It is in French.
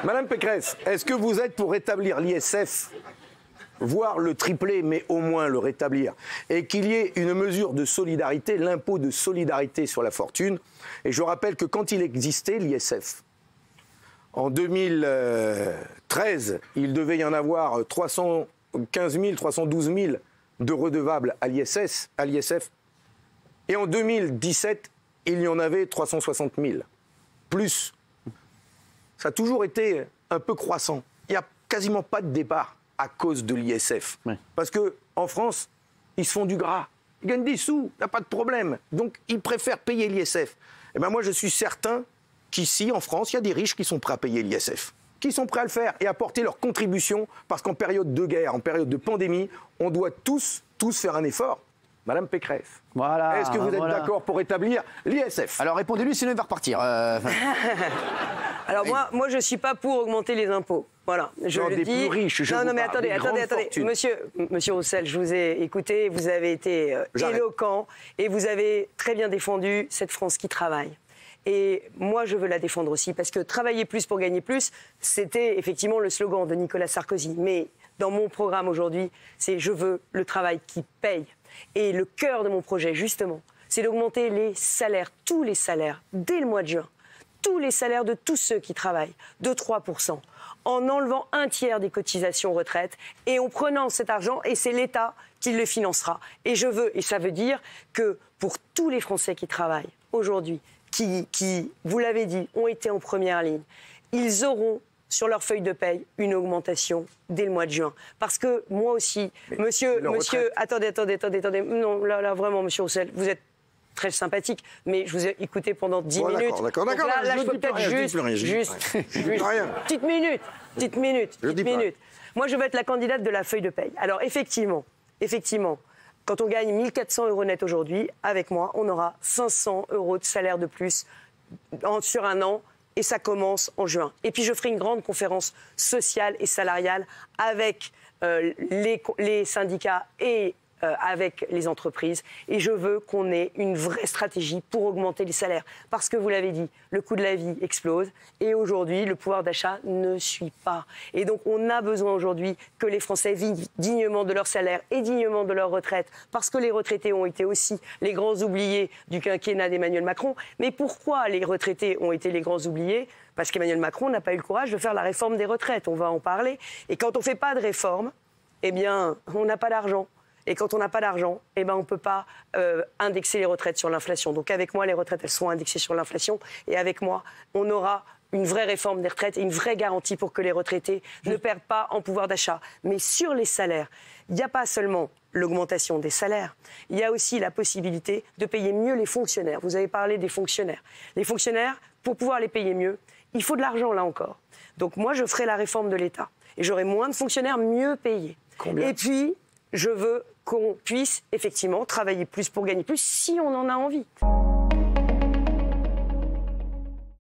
Madame Pécresse, est-ce que vous êtes pour rétablir l'ISF, voire le tripler, mais au moins le rétablir, et qu'il y ait une mesure de solidarité, l'impôt de solidarité sur la fortune? Et je rappelle que quand il existait, l'ISF, en 2013, il devait y en avoir 315 000, 312 000 de redevables à l'ISF. Et en 2017, il y en avait 360 000. Plus. Ça a toujours été un peu croissant. Il n'y a quasiment pas de départ à cause de l'ISF. Ouais. Parce qu'en France, ils se font du gras. Ils gagnent des sous, il n'y a pas de problème. Donc, ils préfèrent payer l'ISF. Et bien moi, je suis certain qu'ici, en France, il y a des riches qui sont prêts à payer l'ISF, qui sont prêts à le faire et à apporter leur contribution, parce qu'en période de guerre, en période de pandémie, on doit tous faire un effort. Madame Pécresse, voilà, est-ce que vous êtes d'accord pour établir l'ISF? Alors répondez-lui, sinon il va repartir. Alors moi, je ne suis pas pour augmenter les impôts. Voilà, je le dis. Plus riches, non, mais attendez. Monsieur Roussel, je vous ai écouté, vous avez été éloquent et vous avez très bien défendu cette France qui travaille. Et moi, je veux la défendre aussi, parce que travailler plus pour gagner plus, c'était effectivement le slogan de Nicolas Sarkozy. Mais dans mon programme aujourd'hui, c'est « Je veux le travail qui paye ». Et le cœur de mon projet, justement, c'est d'augmenter les salaires, tous les salaires, dès le mois de juin. Tous les salaires de tous ceux qui travaillent, de 3%, en enlevant un tiers des cotisations retraite et en prenant cet argent, et c'est l'État qui le financera. Et ça veut dire que pour tous les Français qui travaillent aujourd'hui, qui, vous l'avez dit, ont été en première ligne, ils auront sur leur feuille de paye une augmentation dès le mois de juin. Parce que moi aussi, monsieur, attendez, non, là, vraiment, monsieur Roussel, vous êtes très sympathique, mais je vous ai écouté pendant 10 minutes. D'accord. Là, je peux peut-être juste, petite minute. Moi, je veux être la candidate de la feuille de paye. Alors, effectivement, quand on gagne 1 400 € net aujourd'hui, avec moi, on aura 500 € de salaire de plus sur un an. Et ça commence en juin. Et puis je ferai une grande conférence sociale et salariale avec les syndicats et avec les entreprises. Et je veux qu'on ait une vraie stratégie pour augmenter les salaires. Parce que vous l'avez dit, le coût de la vie explose. Et aujourd'hui, le pouvoir d'achat ne suit pas. Et donc on a besoin aujourd'hui que les Français vivent dignement de leur salaire et dignement de leur retraite. Parce que les retraités ont été aussi les grands oubliés du quinquennat d'Emmanuel Macron. Mais pourquoi les retraités ont été les grands oubliés? Parce qu'Emmanuel Macron n'a pas eu le courage de faire la réforme des retraites. On va en parler. Et quand on ne fait pas de réforme, eh bien, on n'a pas d'argent. Et quand on n'a pas d'argent, eh ben on ne peut pas indexer les retraites sur l'inflation. Donc avec moi, les retraites, elles sont indexées sur l'inflation. Et avec moi, on aura une vraie réforme des retraites et une vraie garantie pour que les retraités ne perdent pas en pouvoir d'achat. Mais sur les salaires, il n'y a pas seulement l'augmentation des salaires, il y a aussi la possibilité de payer mieux les fonctionnaires. Vous avez parlé des fonctionnaires. Les fonctionnaires, pour pouvoir les payer mieux, il faut de l'argent là encore. Donc moi, je ferai la réforme de l'État. Et j'aurai moins de fonctionnaires mieux payés. Combien ? Et puis, je veux qu'on puisse effectivement travailler plus pour gagner plus si on en a envie.